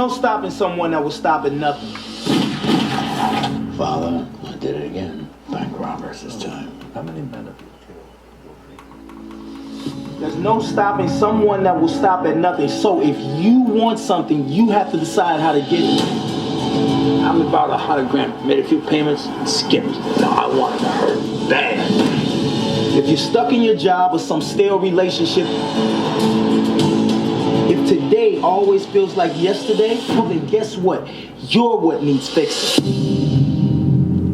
no stopping someone that was stopping nothing. Father, I did it again. Bank robbers this time. How many men have you killed? There's no stopping someone that will stop at nothing. So if you want something, you have to decide how to get it. I'm about $100,000. Made a few payments and skipped. No, I wanted to hurt bad. If you're stuck in your job or some stale relationship, if today always feels like yesterday, well then guess what? You're what needs fixing.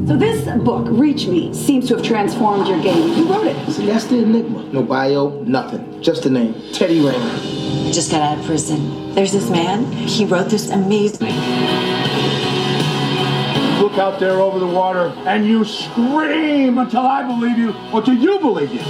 So this book, Reach Me, seems to have transformed your game. Who wrote it? See, that's the enigma. No bio, nothing. Just the name. Teddy Rayner. I just got out of prison. There's this man. He wrote this amazing. Look out there over the water and you scream until I believe you or till you believe you.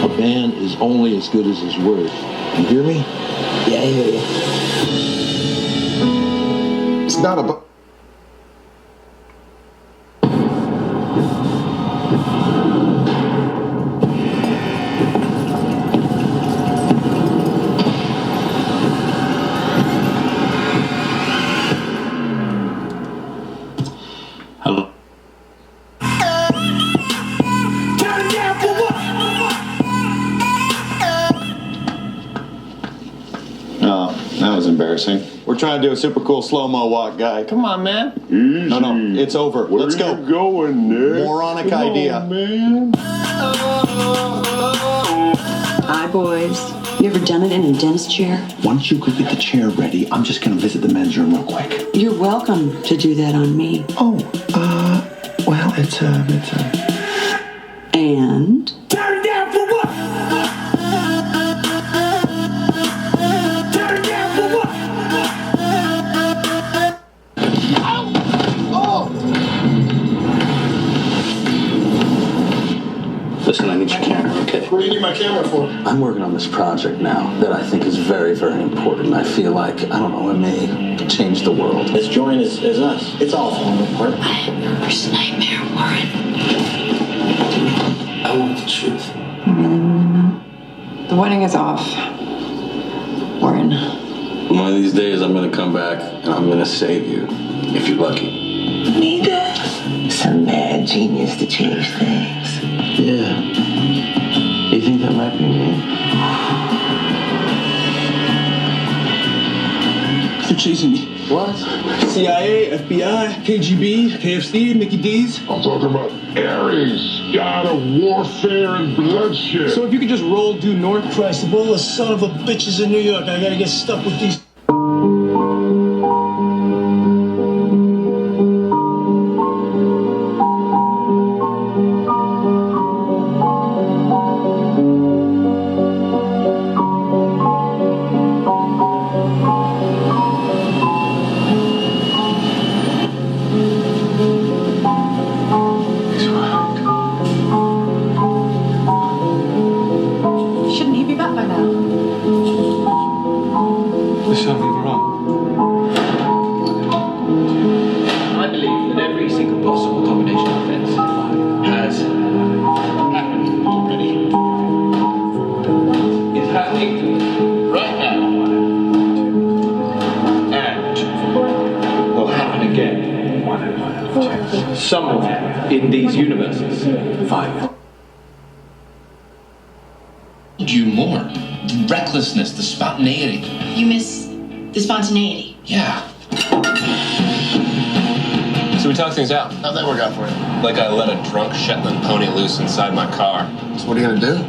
A man is only as good as his word. You hear me? Yeah, I hear you. It's not about... Hello. Oh, that was embarrassing. We're trying to do a super cool slow-mo walk, guy. Come on, man. Easy. No, it's over. Where Let's go. you going, Nick? Moronic Come idea. on, man. Hi, boys. You ever done it in a dentist chair? Once you could get the chair ready, I'm just gonna visit the men's room real quick. You're welcome to do that on me. Oh, well, it's And? Turn down for what? Turn down for what? Listen, I need your camera, okay? What do you need my camera for? I'm working on this project now that I think is very, very important. I feel like, I don't know, it may change the world. As joined as us. It's all falling apart. I had your worst nightmare, Warren. I want the truth. The wedding is off. Warren. One of these days, I'm gonna come back and I'm gonna save you, if you're lucky. Nita, some mad genius to change things. Yeah. You think that might be me? They're chasing me. What? CIA, FBI, KGB, KFC, Mickey D's. I'm talking about Ares, god of warfare and bloodshed. So if you could just roll due north, Christ, of all the son of a bitches in New York, I gotta get stuck with these. Shouldn't he be back by now? There's something wrong. I believe that every single possible combination of events has happened already. It's happening right now. And will happen again. Somewhere in these universes. 5. You more. The recklessness, the spontaneity. You miss the spontaneity. Yeah. So we talk things out. How'd that work out for you? Like I let a drunk Shetland pony loose inside my car. So what are you gonna do?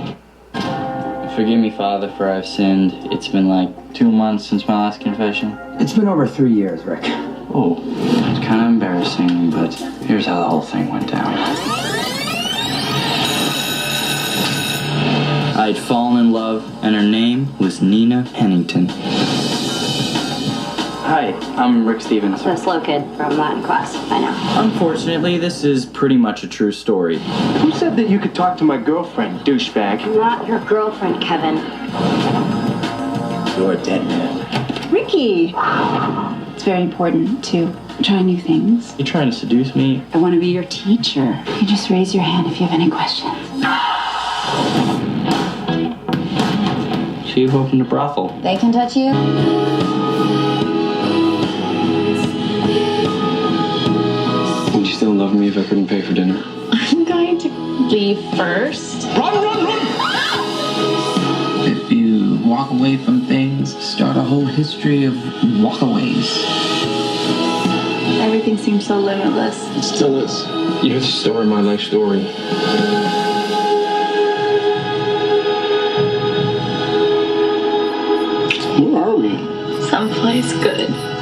Forgive me, Father, for I've sinned. It's been like 2 months since my last confession. It's been over 3 years, Rick. Oh, it's kind of embarrassing, but here's how the whole thing went down. I'd fallen in love, and her name was Nina Pennington. Hi, I'm Rick Stevens. The slow kid from Latin class. I know. Unfortunately, this is pretty much a true story. Who said that you could talk to my girlfriend, douchebag? I'm not your girlfriend, Kevin. You're a dead man. Ricky! very important to try new things. You trying to seduce me? I want to be your teacher. You just raise your hand if you have any questions. She opened a brothel. They can touch you? Would you still love me if I couldn't pay for dinner? I'm going to leave first. If you walk away from things, start a whole history of walkaways. Everything seems so limitless. It still is. You're the story of my life story. Where are we? Someplace good.